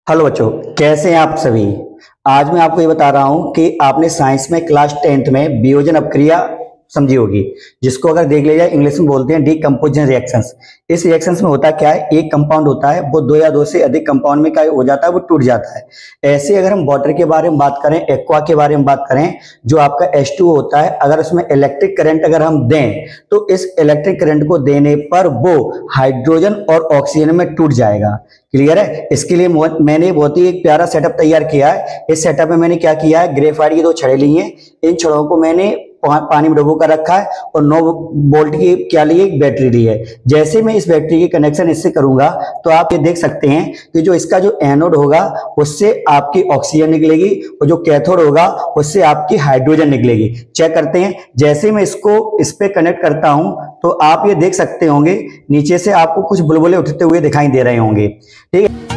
Hello बच्चों, कैसे हैं आप सभी। आज मैं आपको ये बता रहा हूं कि आपने साइंस में क्लास 10th में वियोजन अपक्रिया समझी होगी, जिसको अगर देख लिया जाए इंग्लिश में बोलते हैं डीकंपोजिशन रिएक्शंस। इस रिएक्शंस में होता क्या है, एक कंपाउंड होता है वो दो या दो से अधिक कंपाउंड में क्या हो जाता है, वो टूट जाता है। ऐसे अगर हम वाटर के बारे में बात करें, एक्वा के बारे में बात करें, जो आपका H2O होता है, अगर उसमें इलेक्ट्रिक करंट अगर हम दें तो इस इलेक्ट्रिक करंट को देने पर वो हाइड्रोजन और ऑक्सीजन में टूट जाएगा। क्लियर है। इसके लिए मैंने बहुत ही एक प्यारा सेटअप तैयार किया है। इस सेटअप में मैंने क्या किया है, ग्रेफाइट की दो छड़ें ली हैं। इन छड़ों को मैंने पानी में डुबो कर रखा है और 9 वोल्ट की क्या ली है, एक बैटरी ली है। जैसे मैं इस बैटरी की कनेक्शन इससे करूंगा तो आप ये देख सकते हैं कि जो इसका जो एनोड होगा उससे आपकी ऑक्सीजन निकलेगी और जो कैथोड होगा उससे आपकी हाइड्रोजन निकलेगी। चेक करते हैं। जैसे मैं इसको इस पे कनेक्ट करता हूं तो आप ये देख सकते होंगे नीचे से आपको कुछ बुलबुले उठते हुए दिखाई दे रहे होंगे। ठीक है।